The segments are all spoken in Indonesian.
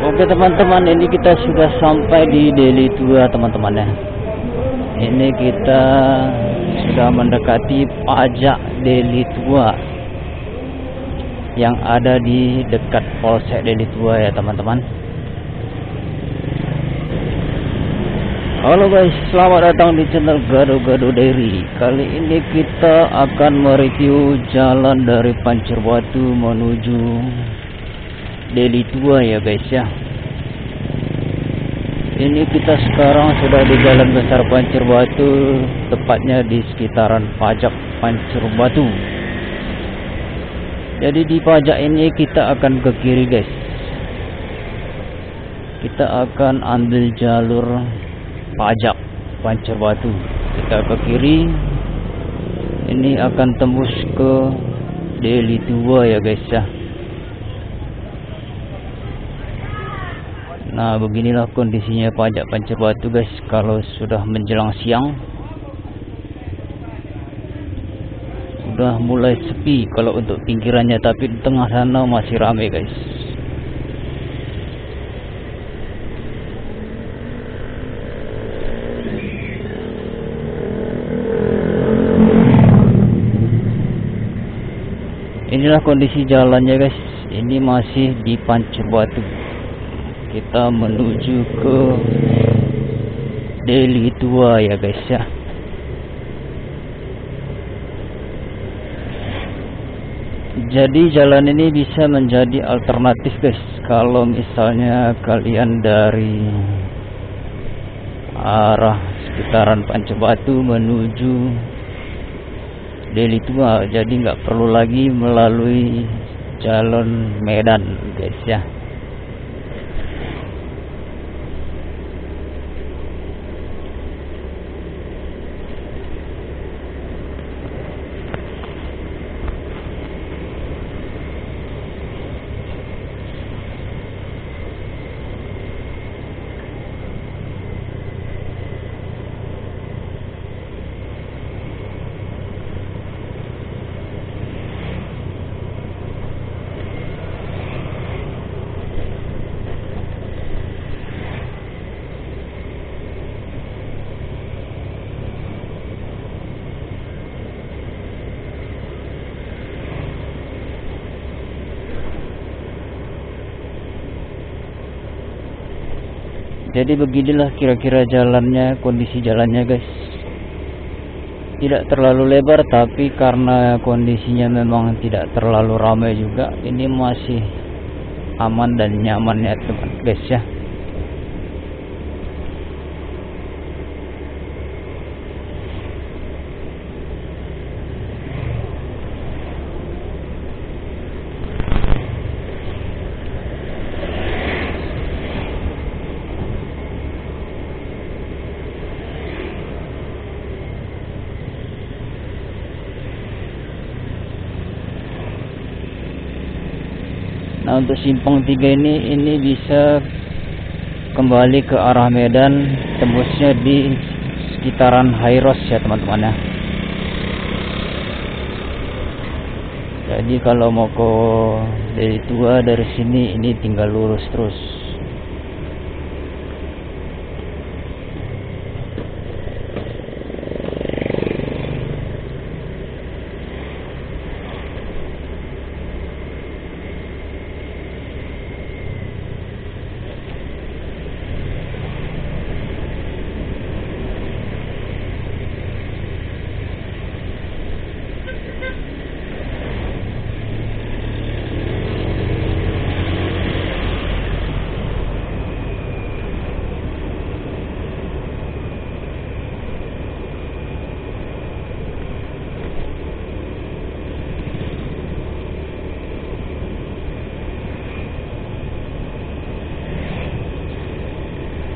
Oke teman-teman, ini kita sudah sampai di Deli Tua teman-teman ya. Ini kita sudah mendekati pajak Deli Tua yang ada di dekat Polsek Deli Tua ya teman-teman. Halo guys, selamat datang di channel Gado-Gado Diary. Kali ini kita akan mereview jalan dari Pancur Batu menuju Deli Tua ya guys ya. Ini kita sekarang sudah di Jalan Besar Pancur Batu, tepatnya di sekitaran pajak Pancur Batu. Jadi di pajak ini kita akan ke kiri guys. Kita akan ambil jalur pajak Pancur Batu. Kita ke kiri. Ini akan tembus ke Deli Tua ya guys ya. Nah, beginilah kondisinya pajak Pancur Batu guys kalau sudah menjelang siang. Sudah mulai sepi kalau untuk pinggirannya, tapi di tengah sana masih ramai guys. Inilah kondisi jalannya guys. Ini masih di Pancur Batu. Kita menuju ke Deli Tua ya guys ya. Jadi jalan ini bisa menjadi alternatif guys kalau misalnya kalian dari arah sekitaran Pancur Batu menuju Deli Tua. Jadi nggak perlu lagi melalui jalan Medan guys ya. Jadi beginilah kira-kira jalannya, kondisi jalannya guys. Tidak terlalu lebar, tapi karena kondisinya memang tidak terlalu ramai juga, ini masih aman dan nyaman ya teman guys ya. Nah, untuk simpang 3 ini bisa kembali ke arah Medan, tembusnya di sekitaran Hairos ya teman-teman ya. Jadi kalau mau ke Deli Tua dari sini, ini tinggal lurus terus.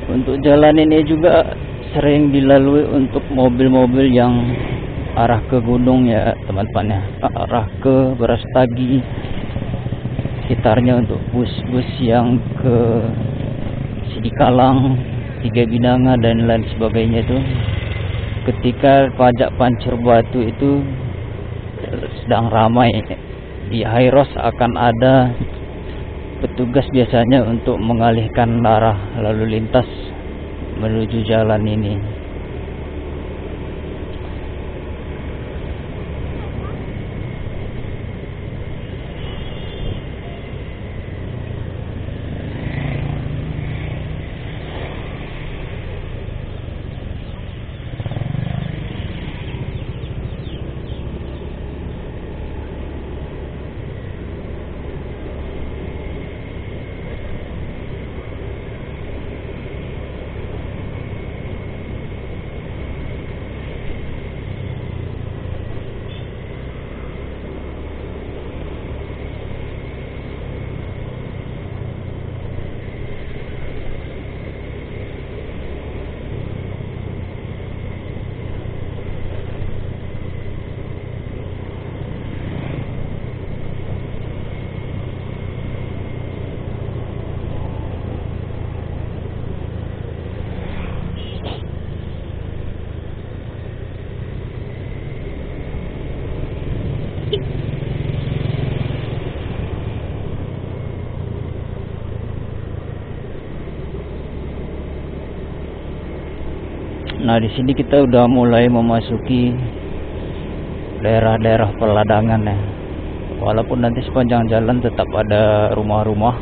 Untuk jalan ini juga sering dilalui untuk mobil-mobil yang arah ke gunung ya teman-teman ya, arah ke Brastagi, sekitarnya untuk bus-bus yang ke Sidikalang, Tiga Binanga dan lain sebagainya itu. Ketika pajak Pancur Batu itu sedang ramai, di Hairos akan ada petugas biasanya untuk mengalihkan arah lalu lintas menuju jalan ini. Nah, di sini kita udah mulai memasuki daerah-daerah perladangan ya. Walaupun nanti sepanjang jalan tetap ada rumah-rumah,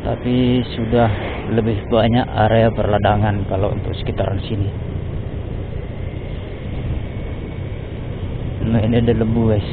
tapi sudah lebih banyak area perladangan kalau untuk sekitaran sini. Nah, ini ada lembu guys.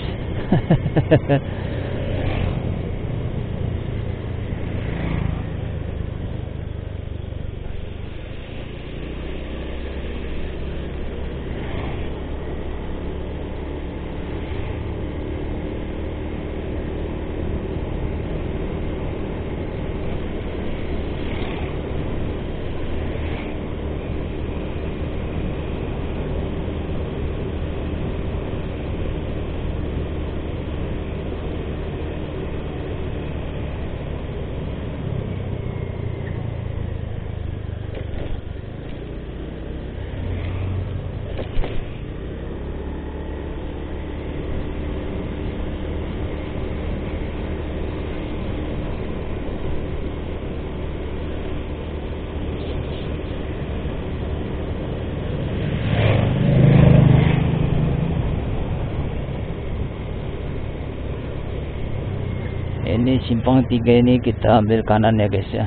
Ini simpang 3 ini kita ambil kanan ya guys ya.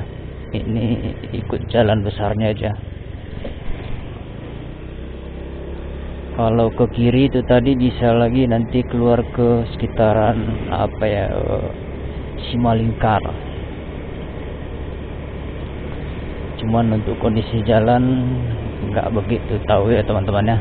Ini ikut jalan besarnya aja. Kalau ke kiri itu tadi bisa lagi nanti keluar ke sekitaran apa ya, Simalingkar. Cuman untuk kondisi jalan nggak begitu tahu ya teman-teman ya.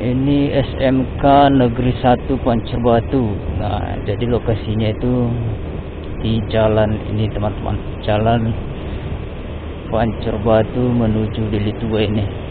Ini SMK Negeri 1 Pancerbatu. Nah, jadi lokasinya itu di jalan ini teman-teman, jalan Pancerbatu menuju Deli Tua ini.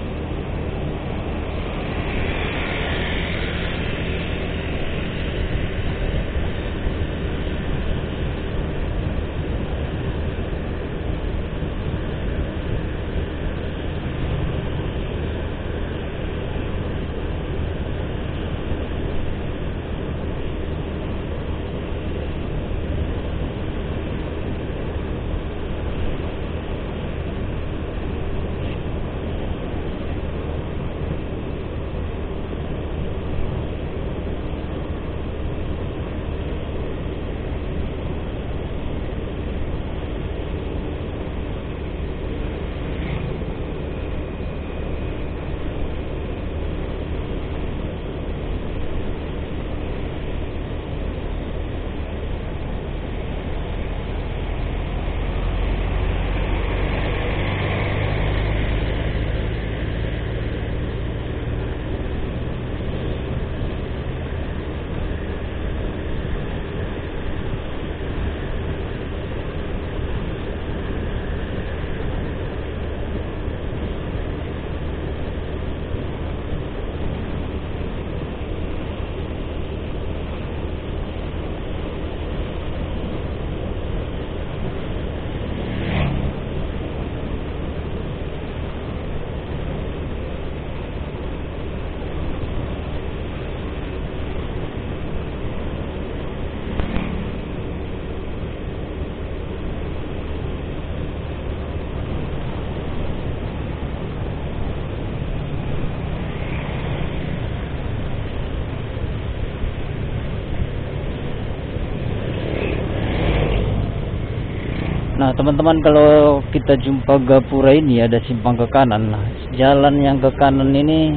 Nah teman-teman, kalau kita jumpa gapura ini ada simpang ke kanan. Nah, jalan yang ke kanan ini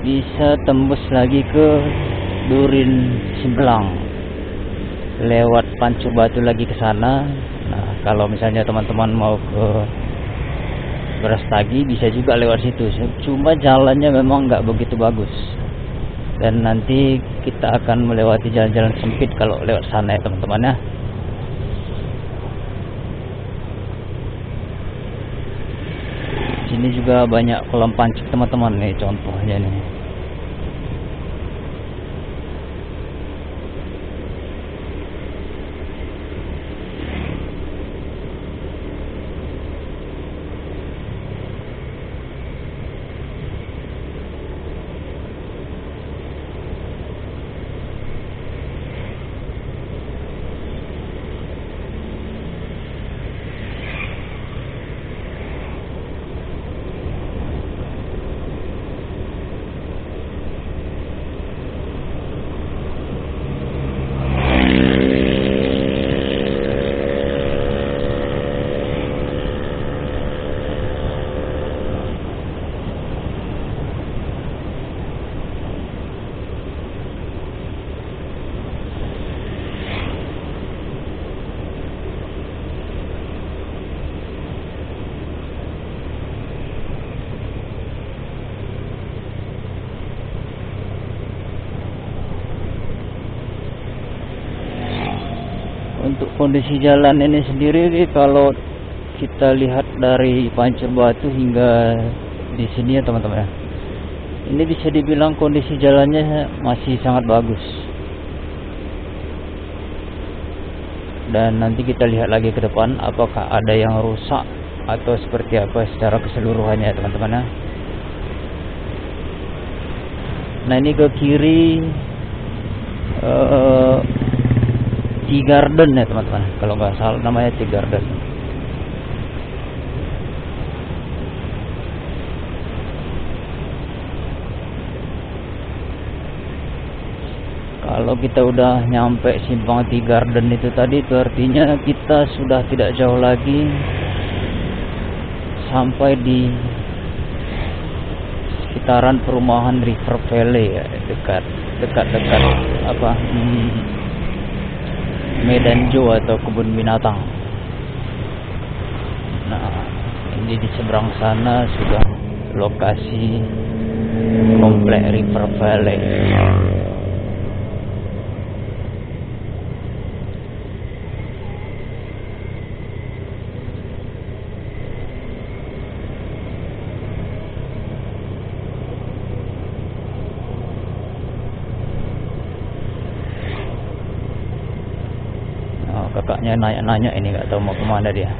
bisa tembus lagi ke Durin Simpelang, lewat Pancur Batu lagi ke sana. Nah kalau misalnya teman-teman mau ke Brastagi bisa juga lewat situ. Cuma jalannya memang nggak begitu bagus. Dan nanti kita akan melewati jalan-jalan sempit kalau lewat sana ya teman-teman ya. Sini juga banyak kolam pancing teman-teman nih, contohnya nih. Untuk kondisi jalan ini sendiri, kalau kita lihat dari Pancur Batu hingga di sini ya teman-teman ya, ini bisa dibilang kondisi jalannya masih sangat bagus. Dan nanti kita lihat lagi ke depan apakah ada yang rusak atau seperti apa secara keseluruhannya ya teman-teman ya. Nah ini ke kiri Tea Garden ya teman-teman, kalau nggak salah namanya Tea Garden. Kalau kita udah nyampe simpang Tea Garden itu tadi, itu artinya kita sudah tidak jauh lagi sampai di sekitaran perumahan River Valley ya, dekat apa Medan Zoo atau kebun binatang. Nah ini di seberang sana sudah lokasi komplek River Valley. Kakaknya nanya-nanya ini, nggak tahu mau kemana dia.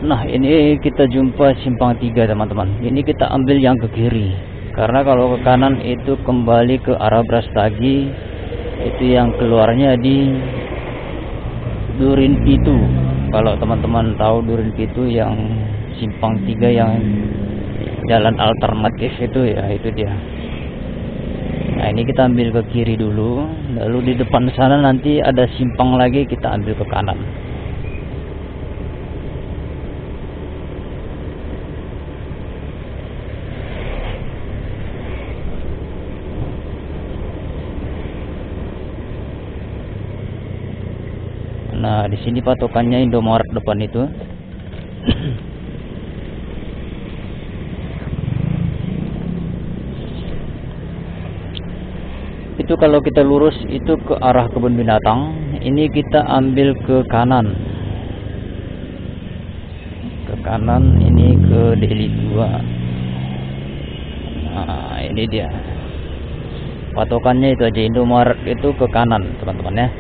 Nah ini kita jumpa simpang 3 teman-teman. Ini kita ambil yang ke kiri, karena kalau ke kanan itu kembali ke arah Brastagi, itu yang keluarnya di Durin Pitu. Kalau teman-teman tahu Durin Pitu yang simpang 3 yang jalan alternatif itu ya, itu dia. Nah ini kita ambil ke kiri dulu, lalu di depan sana nanti ada simpang lagi, kita ambil ke kanan. Nah, di sini patokannya Indomaret depan itu. itu kalau kita lurus itu ke arah kebun binatang. Ini kita ambil ke kanan. Ke kanan ini ke Deli 2. Nah, ini dia. Patokannya itu aja, Indomaret itu ke kanan, teman-teman ya.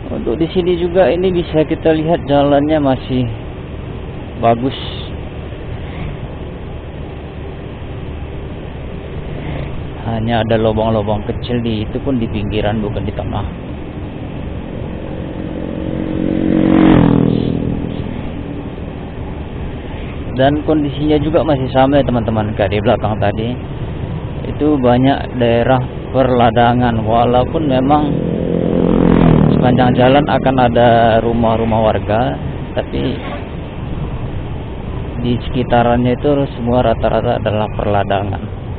Untuk di sini juga ini bisa kita lihat jalannya masih bagus. Hanya ada lubang-lubang kecil itu pun di pinggiran, bukan di tengah. Dan kondisinya juga masih sama ya teman-teman, kayak di belakang tadi. Itu banyak daerah perladangan, walaupun memang sepanjang jalan akan ada rumah-rumah warga, tapi di sekitarannya itu semua rata-rata adalah perladangan.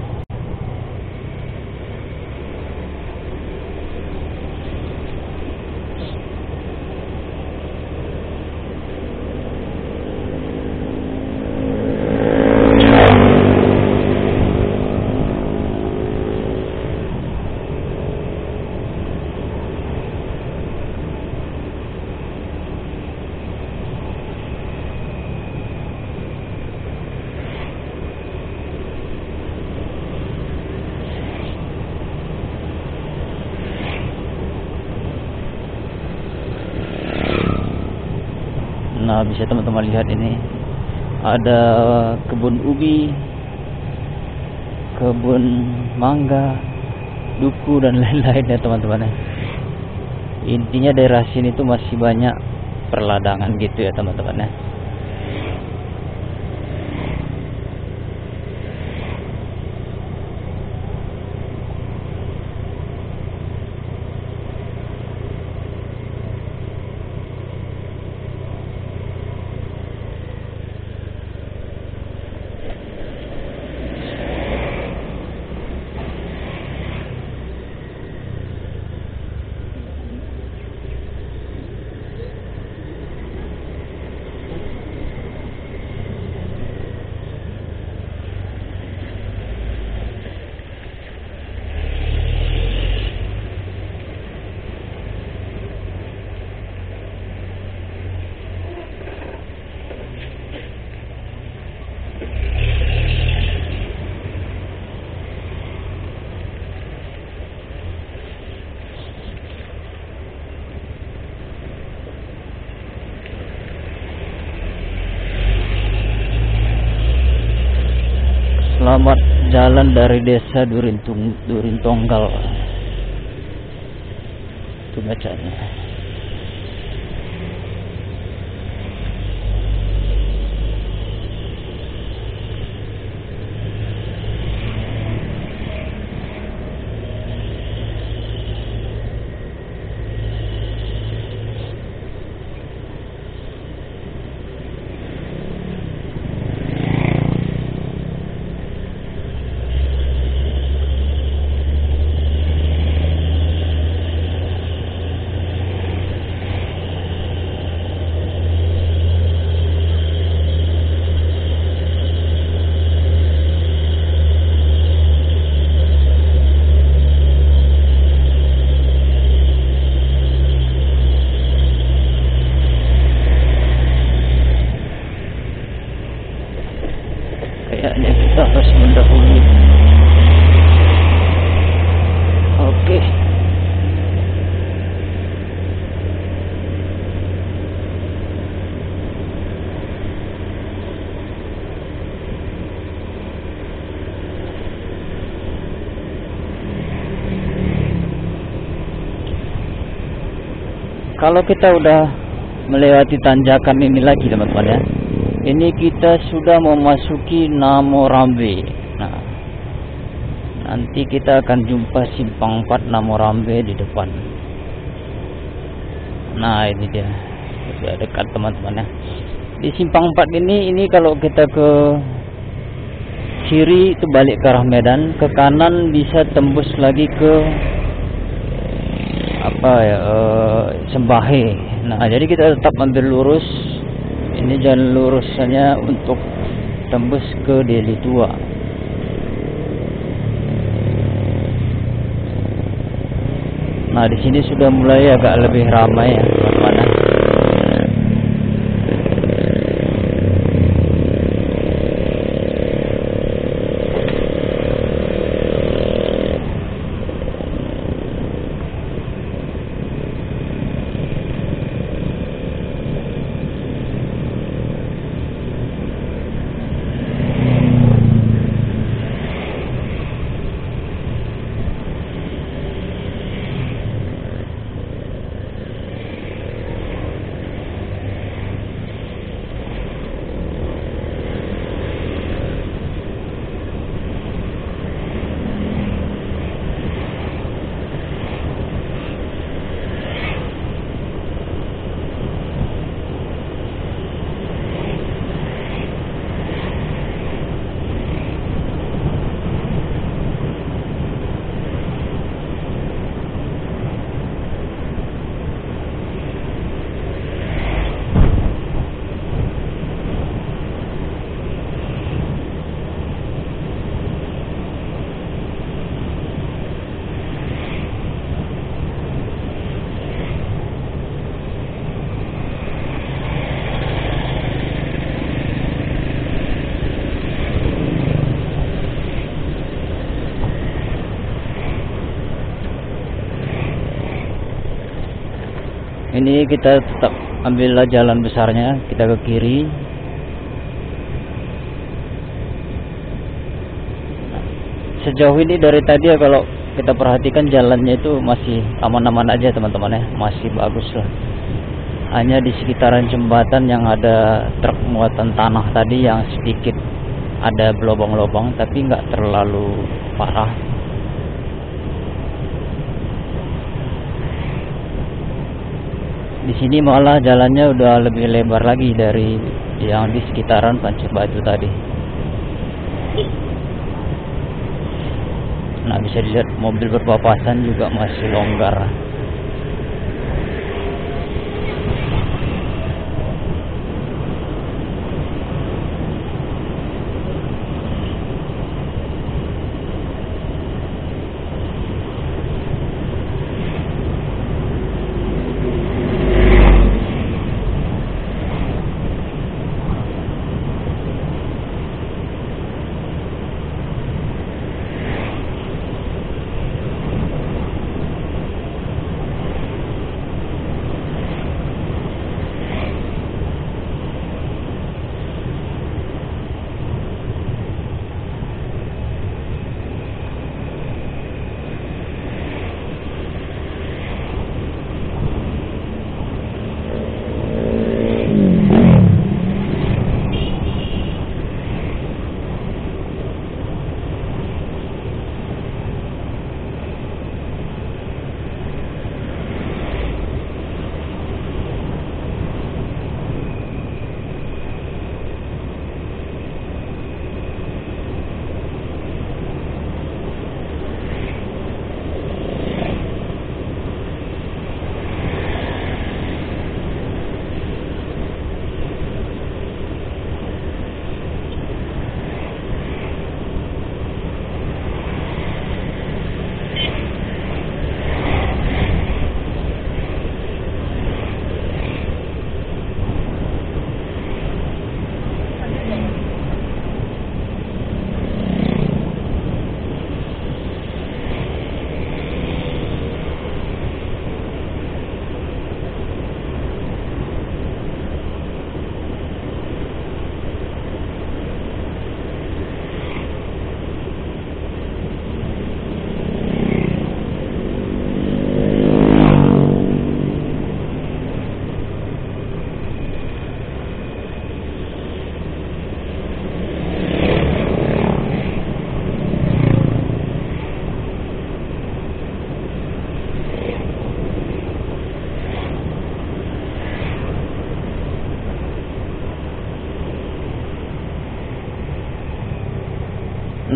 Nah, bisa teman-teman lihat ini ada kebun ubi, kebun mangga, duku dan lain-lain ya teman-teman. Intinya daerah sini tuh masih banyak perladangan gitu ya teman-teman ya. Selamat jalan dari desa Durintonggal. Itu bacanya. Kayaknya kita harus mendahului. Oke. Kalau kita udah melewati tanjakan ini lagi teman-teman ya, ini kita sudah memasuki Namorambe. Nah Nanti kita akan jumpa simpang 4 Namorambe di depan. Nah, ini dia. Sudah dekat teman-teman ya. Di simpang 4 ini kalau kita ke kiri itu balik ke arah Medan, ke kanan bisa tembus lagi ke Sembahe. Nah, jadi kita tetap ambil lurus. Ini jalan lurusannya untuk tembus ke Deli Tua. Nah, di sini sudah mulai agak lebih ramai ya, teman-teman. Ini kita tetap ambillah jalan besarnya, kita ke kiri. Sejauh ini dari tadi ya, kalau kita perhatikan jalannya itu masih aman-aman aja teman-teman ya, masih bagus lah. Hanya di sekitaran jembatan yang ada truk muatan tanah tadi yang sedikit ada belobong-lobong, tapi nggak terlalu parah. Di sini malah jalannya udah lebih lebar lagi dari yang di sekitaran Pancur Batu tadi. Nah, bisa dilihat mobil berpapasan juga masih longgar.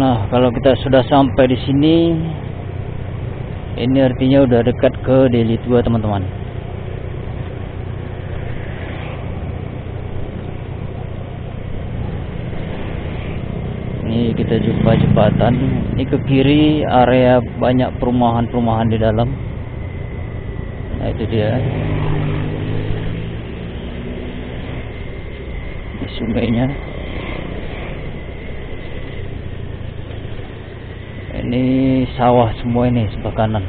Nah, kalau kita sudah sampai di sini, ini artinya udah dekat ke Deli Tua, teman-teman. Ini kita jumpa jembatan. Ini ke kiri area banyak perumahan-perumahan di dalam. Nah, itu dia. Di sungainya. Ini sawah semua ini sebelah kanan.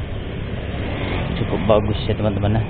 Cukup bagus ya teman-teman.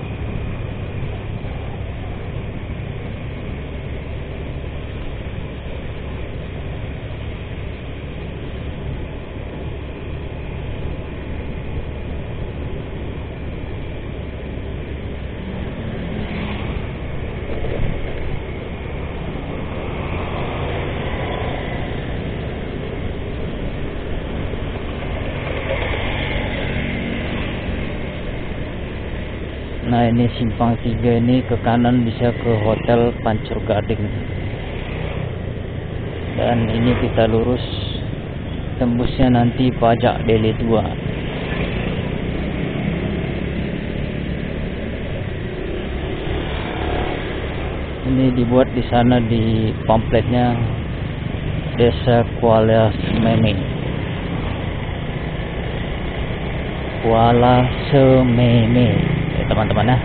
Nah, ini simpang 3 ini ke kanan bisa ke Hotel Pancur Gading. Dan ini kita lurus tembusnya nanti pajak Deli Tua. Ini dibuat di sana di pamfletnya Desa Kuala Sememe. Kuala Sememe. Teman-teman ya.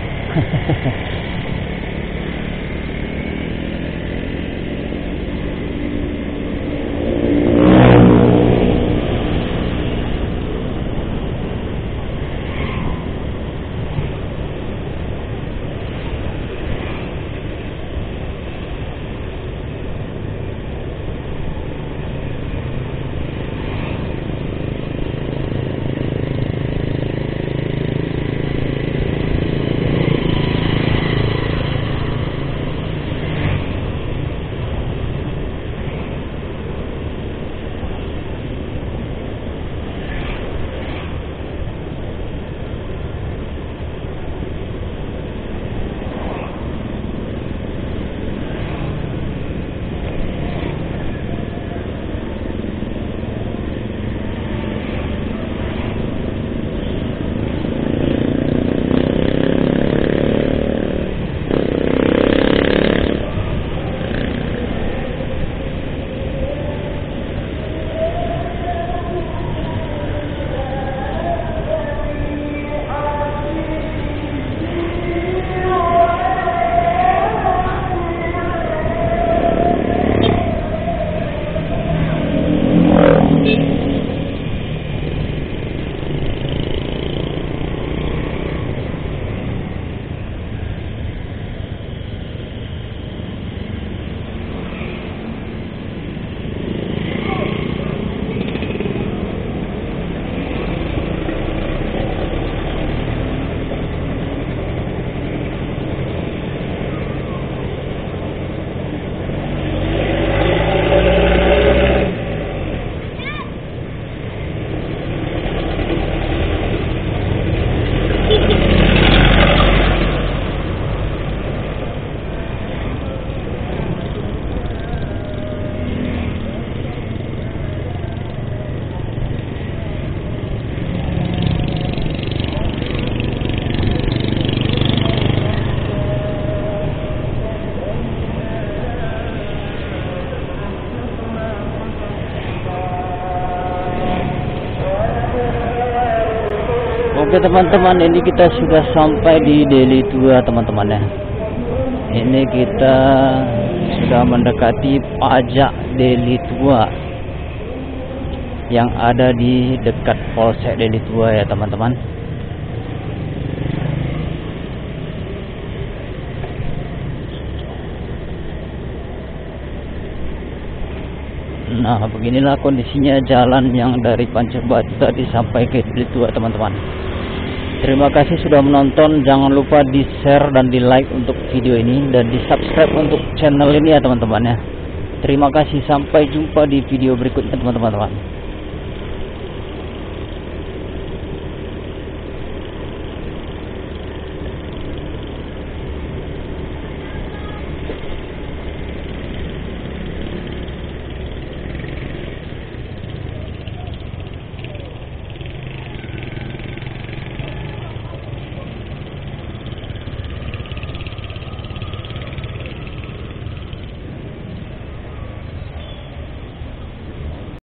Oke teman-teman, ini kita sudah sampai di Deli Tua teman-teman ya. Ini kita sudah mendekati pajak Deli Tua yang ada di dekat Polsek Deli Tua ya teman-teman. Nah, beginilah kondisinya jalan yang dari Pancur Batu tadi sampai ke Deli Tua teman-teman. Terima kasih sudah menonton. Jangan lupa di share dan di like untuk video ini, dan di subscribe untuk channel ini ya teman-teman ya. Terima kasih, sampai jumpa di video berikutnya teman-teman.